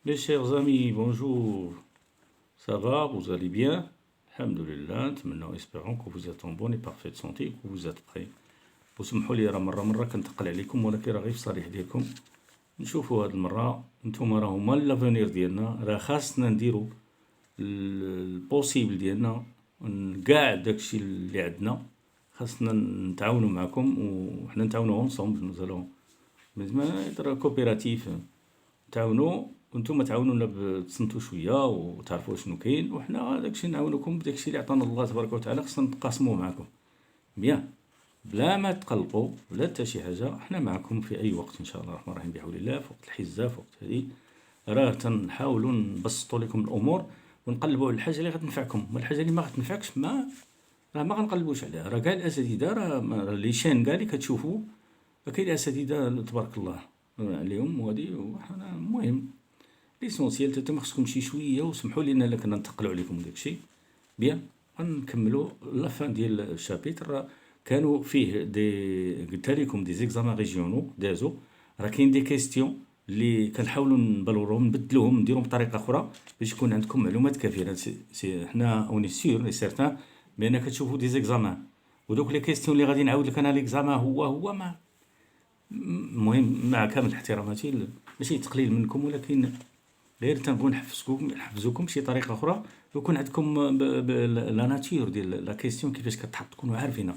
Mes chers amis, bonjour. Ça va, vous allez bien? Alhamdulillah, نتمنى espérons que vous êtes en bonne et parfaite santé et que vous êtes prêts. وسمحوا لي راه مرة كنتقل عليكم ولكن راه غير في الصريح ديالكم. نشوفوا هاد المرة نتوما راه هما لافونير ديالنا، راه خاصنا نديرو البوسيبل ديالنا كاع داكشي اللي عندنا، خاصنا نتعاونوا معكم وحنا نتعاونوا اونصومبل. نوزالون زعما كوبيراتيف تعاونوا وانتم تعاونونا تصنتوا شويه وتعرفوا شنو كاين، وحنا داكشي نعاونوكم بداكشي اللي عطانا الله تبارك وتعالى، خصنا نتقاسموه معكم بيان، بلا ما تقلقوا بلا حتى شي حاجه. حنا معكم في اي وقت ان شاء الله الرحمن الرحيم بحول الله، في وقت الحزه، في وقت هذه راه تنحاولوا نبسطوا لكم الامور ونقلبوا على الحاجه اللي غتنفعكم، والحاجه اللي ما غتنفعكش ما غنقلبوش عليها. راه كاع الاساتذه راه لي شين كاع اللي كتشوفوا كاين اساتذه تبارك الله عليهم، وهادي وحنا المهم ليسونسيال نتوما خصكم شي شويه، وسمحوا لينا الا كنا نتقلوا عليكم داكشي بيان. غنكملوا لا فان ديال الشابيتر. كانوا فيه قلت لكم دي زيكزامان ريجيونو دازو، راه كاين دي كيستيون اللي كنحاولوا نبلوروهم نبدلوهم نديروهم بطريقه اخرى باش يكون عندكم معلومات كثيره. حنا اوني سيور لي سيرتان بان كتشوفوا دي زيكزامان، ودوك لي كيستيون اللي غادي نعاود لك انا ليكزامان هو ما المهم مع كامل احتراماتي ماشي تقليل منكم، ولكن غير تنبغيو نحفزوكم بشي طريقه اخرى، ويكون عندكم لا ناتور ديال لا كيستيون كيفاش كتحط تكونوا عارفينها.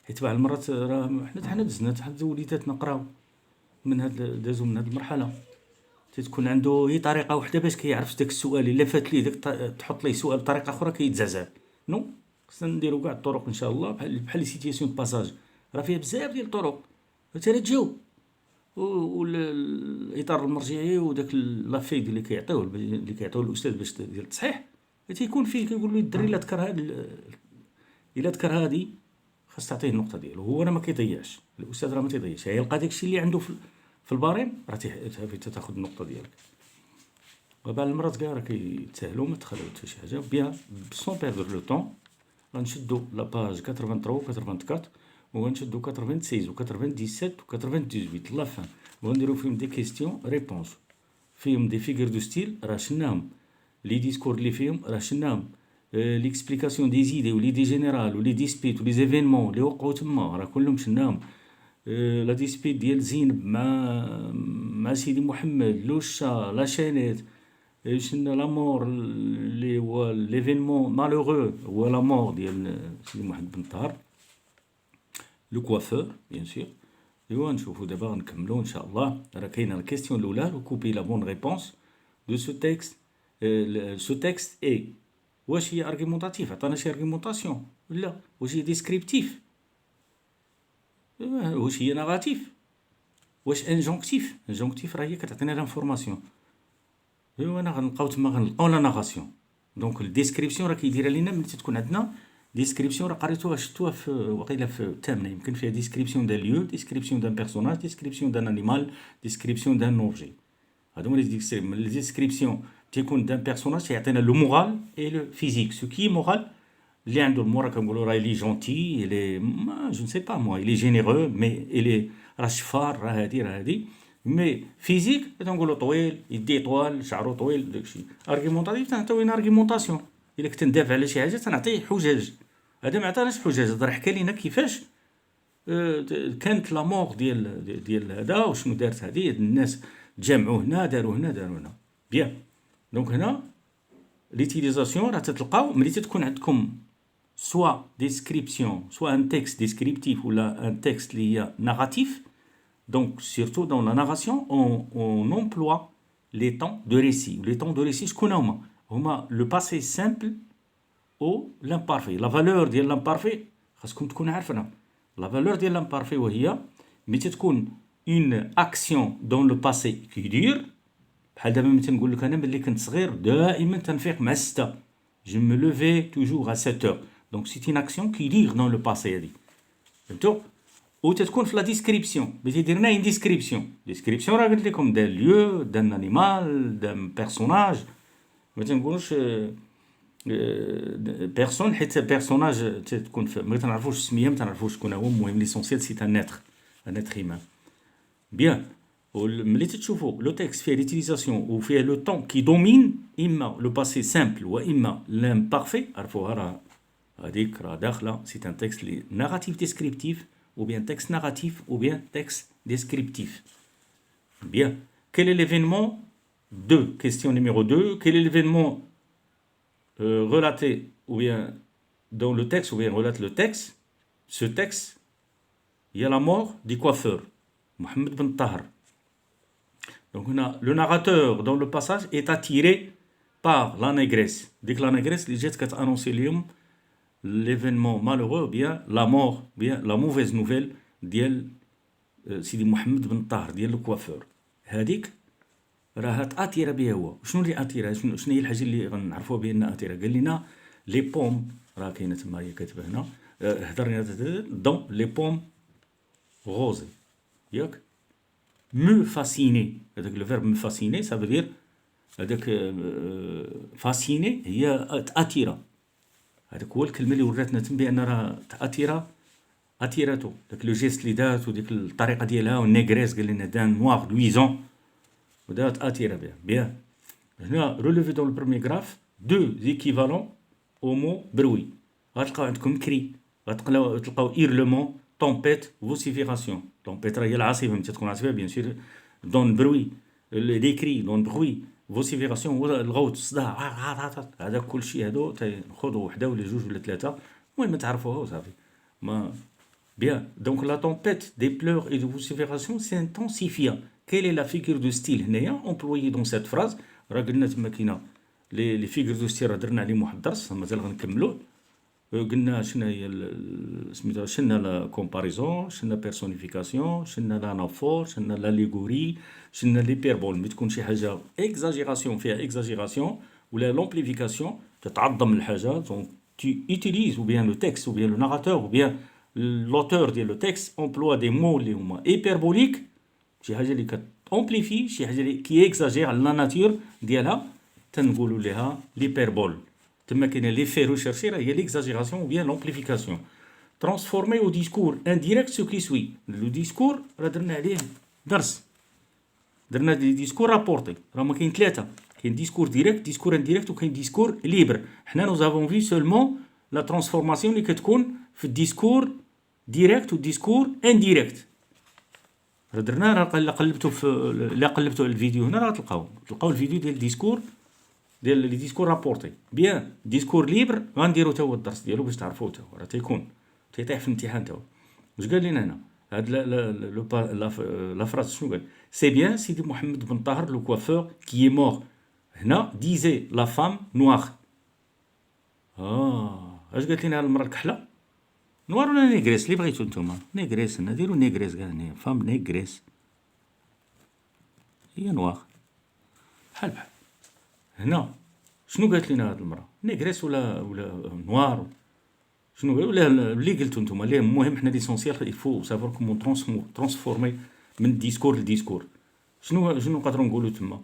حيت بعض المرات راه حنا دزنا حتى وليداتنا قراو من هاد دازو من هاد المرحله، تكون عنده هي طريقه وحده باش كيعرف داك السؤال الا فات ليه داك تحط ليه سؤال بطريقه اخرى كيتزعزع. نو خصنا نديرو كاع الطرق ان شاء الله بحال لي سيتياسيون باساج، راه فيها بزاف ديال الطرق انت لا تجاوب، والاطار المرجعي وداك لافيد اللي كيعطيوه الاستاذ باش ديال التصحيح تيكون فيه كيقول له الدري الا ذكر هاد الا ذكر هادي خاص تعطيه النقطه ديالو. هو راه ما كيضيعش الاستاذ، راه ما تيضيعش، يلقى داكشي اللي عنده في الباريم راه تاخذ النقطه ديالك. وبعض المرات كاع راه كيتساهلوا ما تخليو حتى شي حاجه بيان سون بيردر لو طون. غنشدو لا باج 83 و 84 وغنشدو 96 و 97 و 98 لا فان، وغنديرو فيهم دي كيستيون ريبونس، فيهم دي فيغور دو ستيل راه شناهم، لي ديسكور اللي فيهم راه شناهم، ليكسبليكاسيون دي زيدي ولي دي جينيرال ولي ديسبيت ولي زيفينمون اللي وقعوا تما راه كلهم شناهم. لا ديسبيت ديال زينب مع سيدي محمد لوشا لا شانيت، شنا لا مور اللي هو ليفينمون مالوغو هو لا مور ديال سيدي محمد بن طاهر لو كوافور بيان سور. ايوا نشوفو دابا غنكملو ان شاء الله. راه كاينه الكيستيون الاولى ركوبي لا بون ريبونس دو سو تيكست. سو تيكست اي واش هي ارغيمونطاتيف، عطانا شي ارغيمونطاسيون ولا واش هي ديسكريبتيف، واش هي ناراتيف، واش انجونكتيف راه هي كتعطينا لانفورماسيون. ايوا انا غنلقاو تما غنلقاو لا ناراسيون. دونك الديسكريبسيون راه كيديرها لينا ملي تكون عندنا ديسكريبسيون، راه قريتوها شفتوها في وقيله في الثامنه يمكن، فيها ديسكريبسيون دان ليو، ديسكريبسيون دان بيرسوناج، ديسكريبسيون دان انيمال، ديسكريبسيون دان اوبجي. هادو هما لي ديسكريبسيون تيكون دان بيرسوناج تيعطينا لو مورال اي لو فيزيك. سو كي مورال اللي عنده المورال كنقولوا راه لي جونتي لي جو نسي با موا لي جينيرو مي لي راه شفار راه هادي مي فيزيك تنقولوا طويل يديه طوال شعره طويل داكشي. ارغيمونطاتيف تنعطيو ارغيمونطاسيون، الا كنت ندافع على شي حاجه تنعطيه حجج. هذا ما عطاناش حجج، هذا راه حكى لينا كيفاش كانت لا مور ديال هذا وشنو دارت هذه الناس تجمعوا هنا داروا هنا بيان. دونك هنا ليتيليزاسيون راه تتلقاو ملي تكون عندكم سوا ديسكريبسيون سوا ان تكست ديسكريبتيف ولا ان تكست اللي هي ناراتيف. Donc, surtout dans la narration, on emploie les temps de récit. Les temps de récit, شكون هما le passé simple ou l'imparfait. La valeur ديال l'imparfait خاصكم تكون عارفينها. La valeur ديال l'imparfait وهي ملي تكون une action dans le passé qui dure. بحال دابا ملي تنقول لك انا ملي كنت صغير دائما تنفيق مع 6. Je me levais toujours à 7 heures. Donc c'est une action qui dure dans le passé هذه. فهمتوا؟ وتتكون في لا ديسكريبسيون باش يدير لنا اون ديسكريبسيون راه قلت لكم دان ليو دان انيمال دان بيرسوناج. ما تنقولوش بيرسون حيت بيرسوناج تكون ما تنعرفوش السميه ما تنعرفوش شكون هو. المهم ليسونسيال سي ان اتر ايمان بيان. ملي تشوفوا لو تكست فيه ليتيليزاسيون وفيه لو طون كي دومين اما لو باسي سامبل واما لامبارفي عرفوها راه هذيك راه داخله سي ان تكست لي ناراتيف ديسكريبتيف ou bien texte narratif ou bien texte descriptif. Bien. Quel est l'événement 2? Question numéro 2. Quel est l'événement relaté ou bien dans le texte ou bien relate le texte? Ce texte, il y a la mort du coiffeur, Mohamed Ben Tahar. Donc le narrateur dans le passage est attiré par la négresse. Dès que la négresse, les jets annoncé l'événement malheureux, ou bien la mort, ou bien la mauvaise nouvelle ديال سيدي محمد بن طاهر ديال الكوافور. هذيك راه تاثير بها هو. شنو اللي اثيرها؟ شنو هي الحاجه اللي غنعرفوها بان اثيرها؟ قال لنا لي بوم، راه كاينه تما هي كاتبه هنا، هضرنا دون لي بوم غوزي ياك مو فاسيني. هذاك لو فيرب مو فاسيني سا فودير هذاك فاسيني هي تاثيرها. هذاك هو الكلمه اللي وراتنا تم بان راه اتيراتو داك لو جيست اللي دات وديك الطريقه ديالها والنيغريس قال لنا دان نوار لويزون ودات اتيرا بها. بيان هنا روليفي دون البروميي غراف دو زيكيفالون او مو بروي. غتلقاو عندكم كري، غتلقاو ايرلمون، طومبيت، فوسيفيكاسيون. طومبيت راه هي العاصفه، ملي تكون عاصفه بيان سور دون بروي، لي كري دون بروي، فوسيفيكاسيون هو الغوت، الصداع، هذا كلشي هادو تاخذوا وحده ولا جوج ولا ثلاثه، المهم تعرفوها وصافي. ما Bien, donc la tempête des pleurs et de vociférations s'intensifia. Quelle est la figure de style employée dans cette phrase? قلنا تما كاينه لي فيغور دو ستيل راه درنا عليهم واحد الدرس مازال غنكملوه. قلنا شنو هي سميتها، شنو لا كومباريزون، شنو بيرسونيفيكاسيون، شنو لا نافور، شنو لا ليغوري، شنو ليبيربول. ملي تكون شي حاجه اكزاجيراسيون فيها اكزاجيراسيون ولا لومبليفيكاسيون تتعظم الحاجه. دونك tu utilises ou bien le texte ou bien le narrateur ou bien l'auteur ديال لو تكست emploie des mots اللي هما hyperboliques، شي حاجه اللي كتامبليفي، شي حاجه اللي كي اكزاجير على لا ناتور ديالها تنقولوا لها ليبربول. تما كاينه لي في ريشيرشي راه هي ليكزاجيراسيون ou bien l'amplification. transformer au discours indirect ce qui suit. لو ديسكور راه درنا عليه درس، درنا دي ديسكور رابورتي، راه ما كاين ثلاثه، كاين ديسكور ديريكت، ديسكور انديريكت، وكاين ديسكور ليبر. حنا نو زافون في سولمون لا ترانسفورماسيون اللي كتكون في الديسكور ديريكت والديسكور انديريكت. راه درنا، راه الا قلبتوا الفيديو هنا راه تلقاو الفيديو ديال الديسكور ديال لي ديسكور رابورتي. بيان ديسكور ليبر غنديروا حتى هو الدرس ديالو باش تعرفوه، حتى هو راه تيكون تيطيح في الامتحان حتى هو. واش قال لنا هنا هاد لا فراس؟ شنو قال؟ سي بيان سيدي محمد بن طاهر لو كوافور كي مور هنا ديزي لا فام نوار. اش قالت لنا المراه الكحله؟ نوار ولا نيغريس اللي بغيتو نتوما؟ نيغريس، هنا ديروا نيغريس كاع هنا، فام نيغريس هي نوار بحال بحال. هنا شنو قالت لنا هاد المراه؟ نيغريس ولا نوار؟ شنو ولا اللي قلتو نتوما؟ اللي المهم حنا ليسونسيال يفو سافور كومون ترانسفورمي من ديسكور لديسكور. شنو نقدروا نقولوا تما؟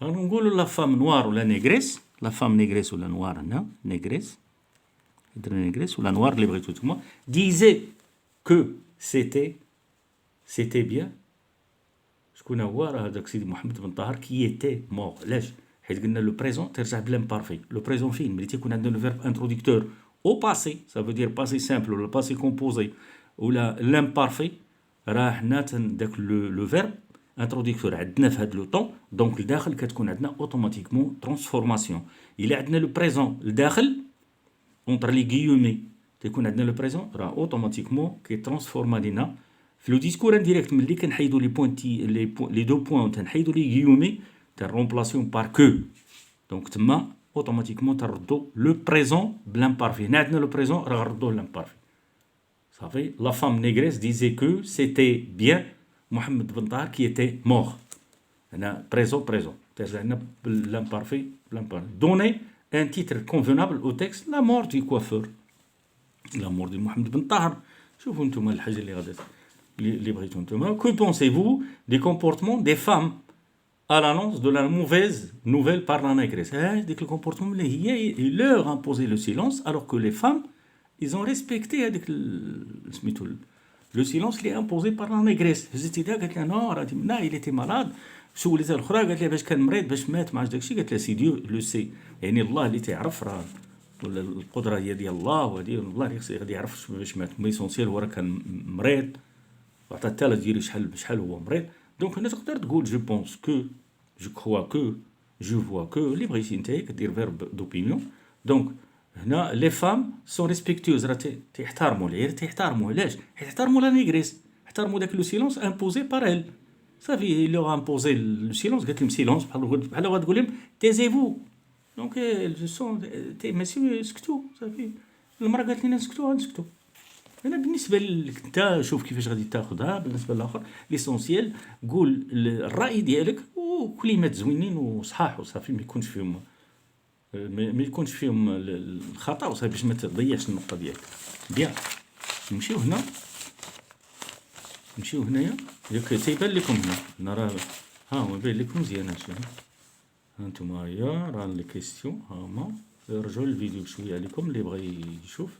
نقولوا لا فام نوار ولا نيغريس، لا فام نيغريس ولا نوار. هنا نيغريس، درنا نيغريس ولا نوار اللي بغيتو نتوما. ديزي كو سيتي بيان. شكون هو؟ راه هذاك سيدي محمد بن طاهر كي ايتي مور. علاش؟ حيت قلنا لو بريزون ترجع بلامبارفي. لو بريزون فين؟ ملي تيكون عندنا لو فيرب انتروديكتور او باسي، سا فو دير باسي سامبل ولا باسي كومبوزي ولا لامبارفي، راه حنا داك لو فيرب انتروديكتور عندنا في هاد لو طون، دونك لداخل كتكون عندنا اوتوماتيكمون ترانسفورماسيون. الا عندنا لو بريزون لداخل اونتر لي غيومي تيكون عندنا لو بريزون، راه اوتوماتيكمون كيترانسفورما لينا في لو ديسكور انديريكت. ملي كنحيدو لي بوينتي لي دو بوين تنحيدو لي غيومي تنرومبلاسيون بار كو، دونك تما اوتوماتيكمون تردو لو بريزون بلامبارفي. هنا عندنا لو بريزون راه غنردوه لامبارفي صافي. لا فام نيغريس ديزي كو سيتي بيان محمد بن طاهر كي ايتي مور. هنا بريزون ترجع لنا باللامبارفي. دوني ان تيتر كونفونابل او تكست لا مور دي كوافور، لا مور دي محمد بن طاهر. شوفوا نتوما الحاجه اللي غادي اللي بغيتو نتوما. كو بونسيفو دي كومبورتمون دي فام à l'annonce de la mauvaise nouvelle par la négresse. ديك الكومبورتمون اللي هي leur imposer le silence alors que les femmes ils ont respecté هذيك سميتو لو سيلونس لي امبوزي بار لا نيغريس. هزت يدها قالت لها نو راه لا il était malade. سولتها الاخرى قالت لها باش كان مريض باش مات ما عرفت داكشي. قالت لها سي ديو لو سي، يعني الله اللي تيعرف، راه ولا القدره هي ديال الله، وهادي الله اللي غادي يعرف باش مات. مي سونسيال هو راه كان مريض وعطات التاله ديالي شحال هو مريض. دونك هنا تقدر تقول جو بونس كو، جو كخوا كو، جو فوا كو، اللي بغيتي نتايا كدير فيرب دوبينيون. دونك هنا لي فام سون ريسبكتوز، راه تيحترموا العير، تيحترموا علاش؟ حيت يحترموا لا نيغريس، يحترموا داك لو سيلونس امبوزي بار ال. صافي لو امبوزي لو سيلونس، قالت لهم سيلونس بحال غتقول لهم تيزيفو. دونك سون ماشي سكتوا صافي. المراه قالت لنا نسكتوا غنسكتوا. انا بالنسبه لك انت شوف كيفاش غادي تاخذها. بالنسبه للاخر ليسونسيال قول الراي ديالك وكلمات زوينين وصحاح وصافي، ما يكونش فيهم الخطا وصافي، باش ما تضيعش النقطه ديالك. بيان نمشيو هنا، نمشيو هنايا. ياك تيبان لكم هنا راه ها هو باين لكم مزيان هادشي. ها نتوما هيا راه لي كيسيون ها هما. رجعوا للفيديو بشويه عليكم اللي بغى يشوف،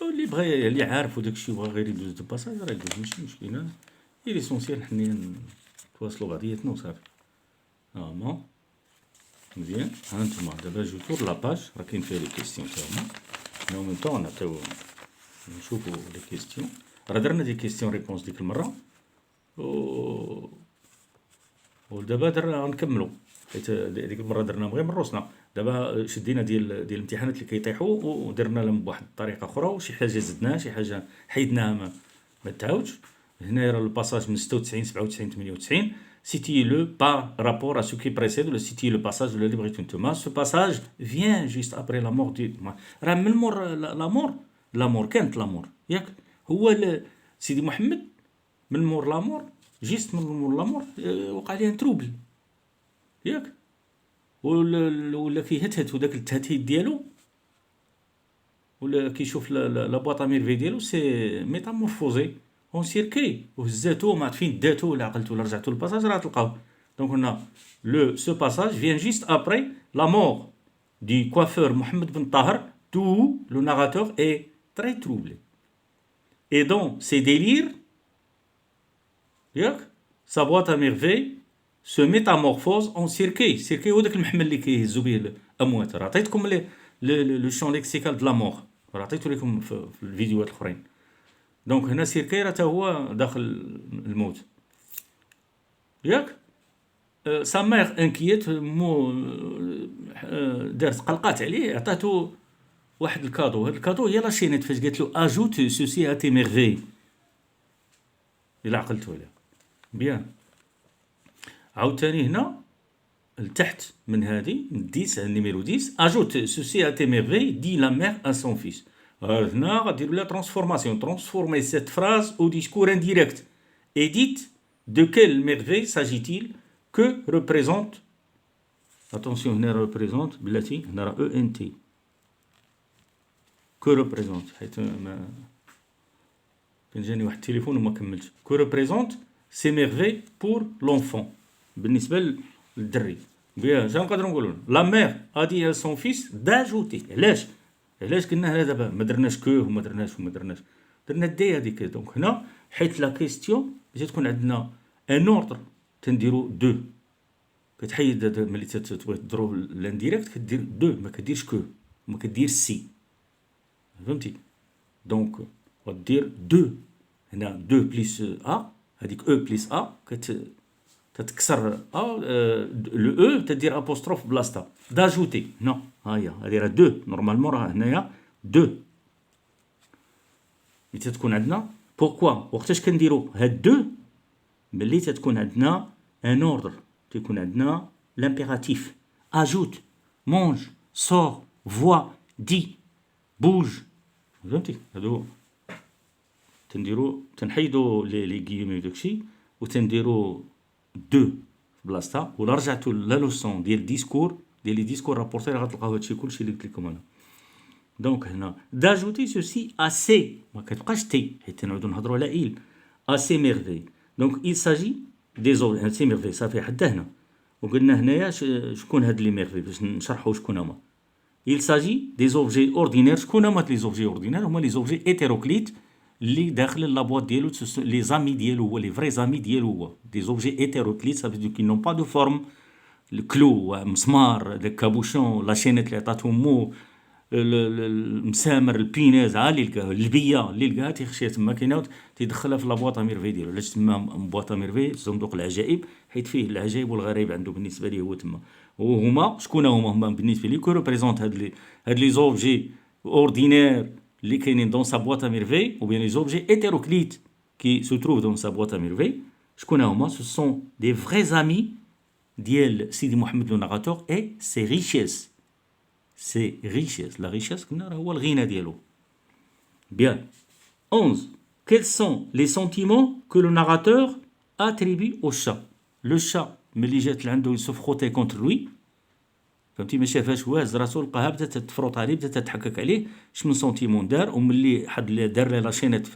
اللي بغى اللي عارف وداكشي بغى غير يدوز دو باساج راه يدوز، ماشي مشكل. ليسونسيال حنايا نتواصلوا بعضياتنا وصافي. ها هما مزيان. ها نتوما دابا جو تور لا باج راه كاين فيها لي كيسيون تا هما. حنا ميم طون نعطيو نشوفو لي كيسيون. راه درنا دي كيسيون ريبونس ديك المره ودابا غنكملو، حيت ديك المره درناهم غير من روسنا. دابا شدينا ديال الامتحانات اللي كيطيحوا ودرنا لهم بواحد الطريقه اخرى، وشي حاجه زدناها، شي حاجه حيدناها ما تعاودش. هنا راه الباساج من 96 97 98 سيتي لو با رابور ا سو كي بريسيد، ولا سيتي لو باساج ولا اللي بغيتو نتوما. سو باساج فيان جوست ابري لا مور دي، راه من مور لا مور كانت لا مور ياك. هو سيدي محمد من مور لا مور، جيست من مور لا مور وقع ليه تروبل ياك، ولا كيهتهت وداك التهتيت ديالو، ولا كيشوف لا بواطا ميرفي ديالو سي ميتامورفوزي اون سيركي، وهزاتو ما عرفت فين داتو، ولا عقلتو ولا رجعتو للباساج راه تلقاوه. دونك هنا سو باساج فيان جيست ابري لا مور دي coiffeur Mohamed Ben Tahar, d'où le narrateur est très troublé. Et dans ses délires, sa boîte à merveille se métamorphose en cercueil. Cercueil هو داك المحمل اللي كيهزو به الاموات. راه عطيتكم لو شون ليكسيكال دو لا مور، راه عطيتو لكم في الفيديوهات الاخرين. دونك هنا سيركي راه تا هو داخل الموت ياك. سا ميغ انكييت مو دارت قلقات عليه، عطاتو واحد الكادو. هاد الكادو هي لا شينيت فاش قالت له اجوت سوسي ا تي ميرفي، الا عقلتو عليها بيان. عاوتاني هنا لتحت من هادي من 10 النيميرو 10 اجوت سوسي ا تي ميرفي دي لا مير ا سون فيس. هنا غديروا لها ترانسفورماسيون، ترانسفورمي سيت فراز او ديسكور انديريكت et dites de quelle merveille s'agit-il que représente. attention هنا représente بلاتي، هنا راه او ان تي que représente، حيت ما كان جاني واحد التليفون وما كملتش. que représente ces merveilles pour l'enfant، بالنسبه للدري. بيان شنو نقدروا نقولوا؟ لا مير ا دي سون فيس داجوتي. علاش قلنا هنا دابا ما درناش كو وما درناش درنا دي هذيك. دونك هنا حيت لا كيستيون باش تكون عندنا ان اوردر تنديرو دو، كتحيد ملي تبغي تضرب لانديريكت كدير دو، ما كديرش كو، ما كدير سي، فهمتي؟ دونك غدير دو هنا دو بليس ا، هذيك او بليس ا تتكسر ا لو او تدير ابوستروف بلاصتها داجوتي. نو ها هي هذه راه دو، نورمالمون راه هنايا دو. ملي تكون عندنا بوركوا وقتاش كنديرو هاد دو؟ ملي تكون عندنا ان اوردر، تيكون عندنا لامبيراتيف اجوت مونج سور فوا دي بوج، فهمتي؟ هادو تنديرو تنحيدو لي غيومي وداكشي وتنديرو دو في بلاصتها. ولا رجعتو لا لوسون ديال ديسكور ديال لي ديسكور رابورتي راه غتلقاو هادشي كلشي اللي قلت لكم انا. دونك هنا داجوتي سوسي ا سي، ما كتبقاش تي حيت تنعودو نهضروا على ايل ا سي ميرفي. دونك il s'agit des objets سي ميرفي صافي حتى هنا. وقلنا هنايا شكون هاد لي ميرفي باش نشرحوا شكون هما. il s'agit des objets ordinaires. شكون هما لي زوبجي اوردينير؟ هما لي زوبجي هيتيروكليت اللي داخل لابواط ديالو لي زامي ديالو هو لي فري زامي ديالو هو دي زوبجي هيتيروكليت ça veut dire qu'ils n'ont pas de forme الكلو مسمار داك كابوشون لاشينيت اللي عطاتهم مو المسامر البيناز عا اللي لقاها الجبيه اللي لقاها تيخشيها تما كاينه تيدخلها في لابواط ميرفي ديالو علاش تما بواط ميرفي صندوق العجائب حيت فيه العجائب والغرائب عنده بالنسبه ليه هو تما وهما شكون هما بالنسبه لي كو ريبريزونت هاد لي زوبجي اوردينير اللي كاينين دون سا بواط ميرفي ou bien les objets hétéroclites qui se trouvent dans sa boîte à merveilles شكون هما ce sont des vrais amis ديال سيدي محمد لو ناراتور et ses richesses la richesse كنا راه هو الغنى ديالو. Bien. 11. Quels sont les sentiments que le narrateur attribue au chat? Le chat ملي جات لعندو se frotter contre lui فهمتي ما شافهاش واز راسو لقاها بدات تفروط عليه بدات تحكك عليه اش من سونتيمون دار وملي حد دار لي لاشينيت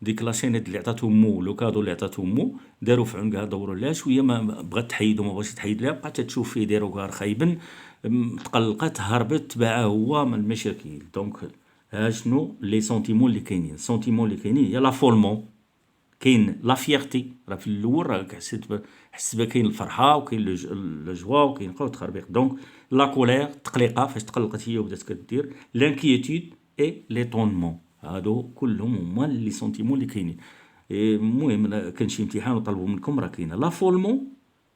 ديك لاشينيت اللي عطاتو مو لو كادو اللي عطاتو مو داروا في عنقها دوروا لها شويه ما بغات تحيدو ما بغاتش تحيد لها بقات تشوف فيه دايرو كار خايبن تقلقت هربت تبعها هو من المشاكل. دونك ها شنو لي سونتيمون اللي كاينين السونتيمون اللي كاينين هي لا فولمون كاين لا فيرتي راه في الاول راه حسيت كاين الفرحه وكاين لو جوا وكاين قوه التخربيق. دونك لا كولير تقليقه فاش تقلقت هي وبدات كدير لانكيتود اي ليطونمون هادو كلهم هما لي سونتيمون اللي كاينين. المهم كان شي امتحان وطلبوا منكم راه كاينه لا فولمون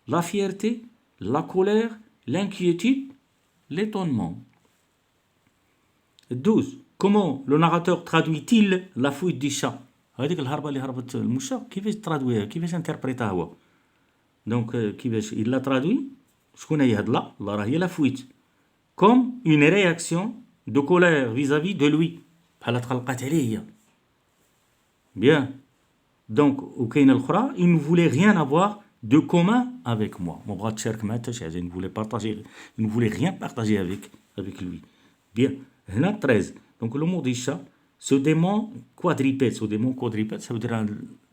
لا فيرتي لا كولير لانكيتود ليطونمون. 12 comment le narrateur traduit-il la fuite du chat هذيك الهربه اللي هربت المشا كيفاش ترادويها كيفاش انتربريتها هو. دونك كيفاش il la traduit شكون هي هاد لا راه هي لا فويت comme une réaction de colère vis-à-vis de lui بحال تقلقات عليه هي. bien donc وكاينه الاخرى il ne voulait rien avoir de commun avec moi ما بغات تشارك معاه حتى شي حاجه il ne voulait partager il ne voulait rien partager avec lui. bien هنا 13 donc le mot du chat ce démon quadripède ça veut dire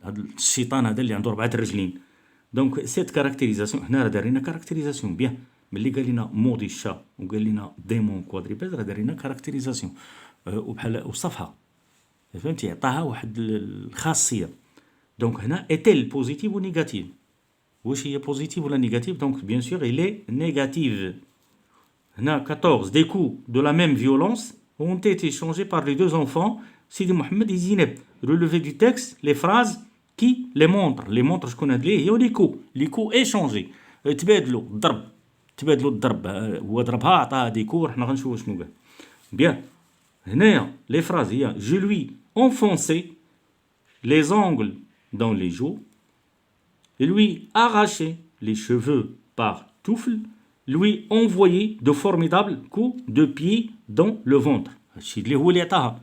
هذا الشيطان هذا اللي عنده 4 رجلين. دونك سيت كاركتيريزاسيون هنا راه دارينا كاركتيريزاسيون بيان ملي قال لنا مو دي شا وقال لنا ديمون كوادريبيد راه دارينا كاركتيريزاسيون وبحال وصفها فهمتي عطاها واحد الخاصيه. دونك هنا ايتيل بوزيتيف و نيجاتيف واش هي بوزيتيف ولا نيجاتيف. دونك بيان سور الي نيجاتيف. هنا 14 des coups de la même violence ont été échangés par les deux enfants Sidi Mohamed et Zineb. Relevé du texte les phrases qui les montrent شكون هاد ليه هي لي كو échangés تبادلوا الضرب هو ضربها عطاها دي كو حنا غنشوفوا شنو قال. بيان هنايا لي فراز هي je lui enfonçais les ongles dans les joues lui arrachais les cheveux par touffle lui envoyer de formidables coups de pied dans le ventre. هادشي اللي هو اللي عطاها.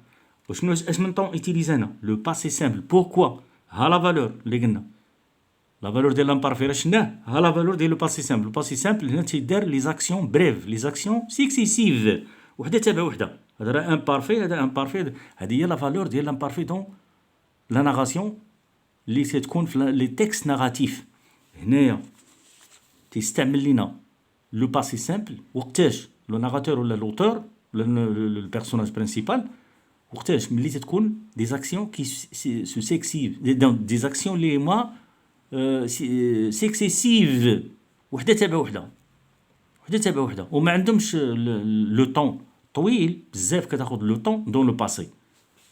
وشنو اش من طون utiliser هنا لو باسي سامبل. بوركوا ها لا فالور اللي قلنا لا فالور ديال لامبارفي راه شناه ها لا فالور ديال لو باسي سامبل. لو باسي سامبل هنا تيدار لي زاكسيون بريف لي زاكسيون سيكسيسيف وحده تابع وحده. هذا راه امبارفي هذا امبارفي هذه هي لا فالور ديال لامبارفي دون لا ناراسيون اللي تتكون في لي تيكست ناراتيف. هنايا تيستعمل لينا لو باسي سامبل وقتاش لو ناراتور ولا لوتور لو بيرسوناج برينسيبال وقتاش ملي تتكون دي زاكسيون كي سو سيكسيف دي زاكسيون لي ما سيكسيسيف وحده تابع وحده وما عندهمش لو طون طويل بزاف كتاخذ لو طون دون لو باسي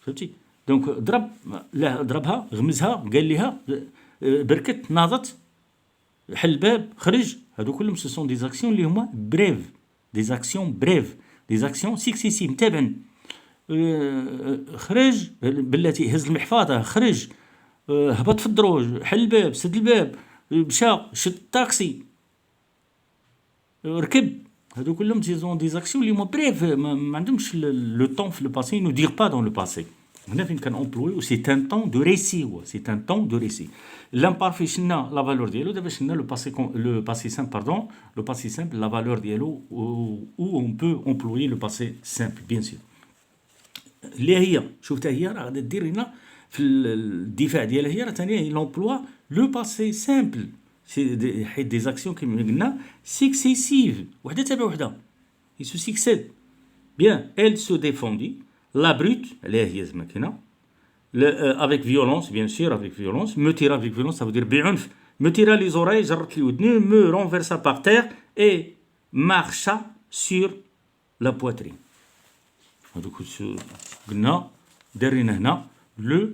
فهمتي. دونك ضربها غمزها قال ليها بركت ناضت حل الباب خرج. هادو كلهم سو سون دي زاكسيون اللي هما بريف دي زاكسيون سيكسيسيف متابعين. خرج بلاتي هز المحفظه خرج هبط في الدروج حل الباب سد الباب مشى شد الطاكسي ركب. هادو كلهم دي زاكسيون اللي هما بريف ما عندهمش لو طون في لو باسي نو دير با دون لو باسي. هنا فين كان امبلوي سي ان طون دو ريسي سي ان طون دو ريسي. لامبارفي شنا لا فالور ديالو دابا شنا لو باسي سامبل باردون لو باسي سامبل لا فالور ديالو او اون بو امبلوي لو باسي سامبل بيان سور اللي هي شفتها هي راه غادي دير لنا في الدفاع ديالها هي راه ثاني لومبلوا لو باسي سامبل سي حيت دي زاكسيون كيما قلنا سيكسيسيف وحده تابع وحده يسو سيكسيد. بيان elle se défendit la brute عليها هي زعما كاينه avec violence, bien sûr, avec violence. Me tirer avec violence, ça veut dire بعنف. Me tira les oreilles, جرت لي ودني, me renversa par terre et marcha sur la poitrine. هذوك قلنا درينا هنا لو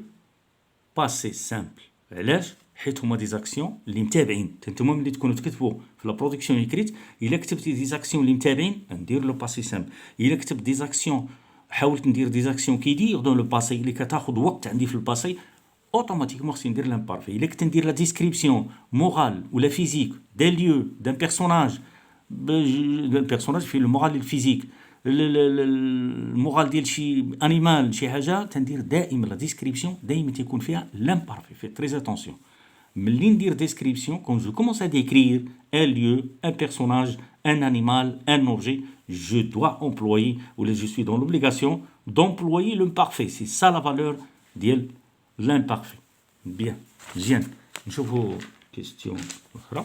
باسي سامبل. علاش؟ حيت هما دي زاكسيون اللي متابعين. نتوما ملي تكونوا تكتبوا في لا برودكسيون ايكريت، الا كتبتي دي زاكسيون اللي متابعين ندير لو باسي سامبل. الا كتبت دي زاكسيون حاولت ندير دي زاكسيون كيدير دون لو باسي اللي كتاخذ وقت عندي في الباسي، اوتوماتيكمون خصني ندير لامبارفي. الا كنت ندير لا ديسكريبسيون مورال ولا فيزيك دان ليو دان بيرسوناج، البيرسوناج فيه المورال الفيزيك، المورال ديال شي انيمال شي حاجه، تندير دائما لا ديسكريبسيون دائما تيكون فيها لامبارفي. في تري اتونسيون ملي ندير ديسكريبسيون كون جو كومونس ا ديكرير ان ليو ان بيرسوناج ان انيمال ان اوبجي، je dois employer ou je suis dans l'obligation d'employer l'imparfait. C'est ça la valeur ديال l'imparfait. Bien, مزيان. نشوفوا كيستيون اخرى.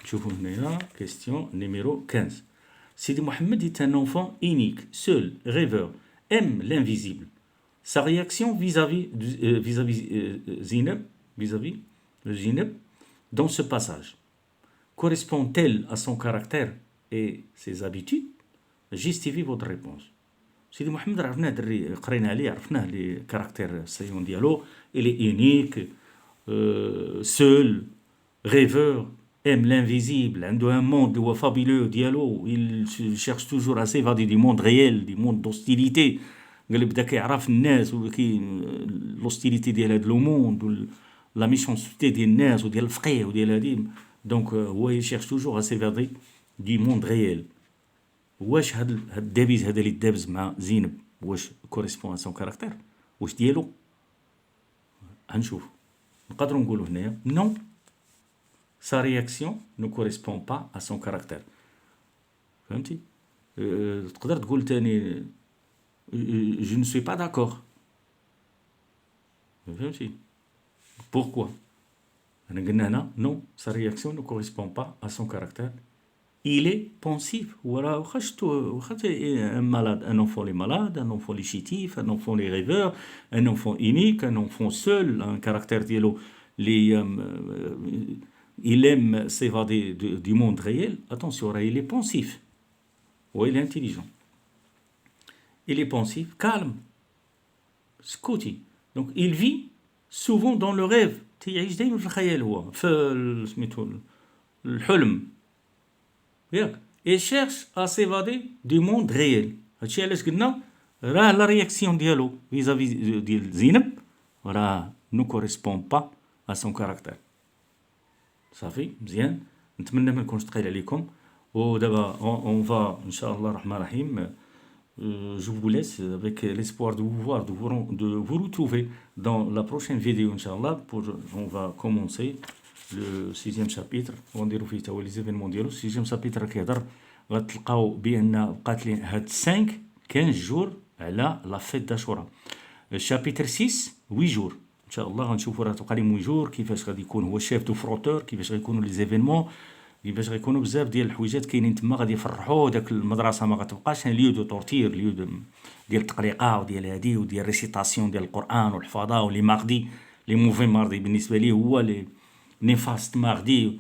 نشوفوا هنايا كيستيون نيميرو 15. Sidi Mohamed est un enfant unique, seul, rêveur, aime l'invisible. Sa réaction vis-à-vis Zineb, vis-à-vis le Zineb, dans ce passage, correspond-elle à son caractère et ses habitudes? Justifiez votre réponse. Sidi Mohamed عرفناه دري قرينا عليه، عرفناه لي كاركتير سيون ديالو. il est unique, seul, rêveur, aime l'invisible, عنده un monde هو fabuleux ديالو. il cherche toujours à s'évader du monde réel, du monde d'hostilité. قال بدا كيعرف الناس وكاين l'hostilité ديال هذا لو موند لا ميشونسيتي ديال الناس وديال الفقيه وديال هادي. دونك هو il cherche toujours à s'évader du monde réel. واش هاد الدابيز هذا اللي دابز مع زينب واش كوريسبون ا سون كاركتير؟ واش ديالو؟ غنشوف. نقدروا نقولوا هنايا نو، sa réaction ne correspond pas à son caractère. فهمتي؟ تقدر تقول تاني je ne suis pas d'accord. فهمتي؟ pourquoi؟ أنا قلنا هنا non, sa réaction ne correspond pas à son caractère. il est pensif. Voilà, un malade, un enfant les malades, un enfant les chétifs, un enfant les rêveurs, un enfant unique, un enfant seul, un caractère dialo, il aime s'évader du monde réel. Attention, il est pensif. Oui, il est intelligent. Il est pensif, calme, scouty. Donc, il vit souvent dans le rêve. تعيش دايما في الخيال، هو في سميتو الحلم ياك. et cherche à s'évader du monde réel. هادشي علاش قلنا راه لا رياكسيون ديالو فيزافي ديال زينب راه نو كوريسبون با ا سون كاركتير. صافي مزيان. نتمنى ما نكونش ثقيل عليكم. ودابا اون فا ان شاء الله الرحمن الرحيم. Je vous laisse avec l'espoir de vous voir, de vous retrouver dans la prochaine vidéo, Inch'Allah. On va commencer le 6e chapitre. ونديرو فيه توا لي زيفينمون ديالو. 6e chapitre كيهضر غتلقاو بان بقات لي هاد 5 15 جور على لا فيت داشورا. شابيتر 6 8 جور ان شاء الله. غنشوفوا راه توقع لي 8 جور كيفاش غادي يكون هو شيف دو فروتور، كيفاش غيكونوا لي زيفينمون، كيفاش غيكونوا بزاف ديال الحويجات كاينين تما غادي يفرحوا. داك المدرسه ما غتبقاش ليو دو تورتير، ليو ديال التقريقه وديال هادي وديال ريسيتاسيون ديال القران والحفاظه. ولي ماردي لي موفي ماردي بالنسبه ليه هو لي نيفاست ماردي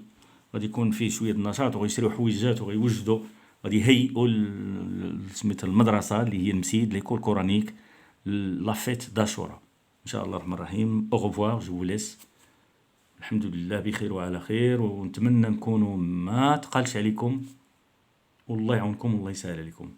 غادي يكون فيه شويه النشاط وغيشريو حويجات وغيوجدوا غادي يهيئوا سميتها المدرسه اللي هي المسيد ليكول كورانيك لافيت داشورا ان شاء الله الرحمن الرحيم. او ريفوار، جو ليس. الحمد لله بخير وعلى خير، ونتمنى نكونوا ما تقالش عليكم. والله يعاونكم والله يسهل عليكم.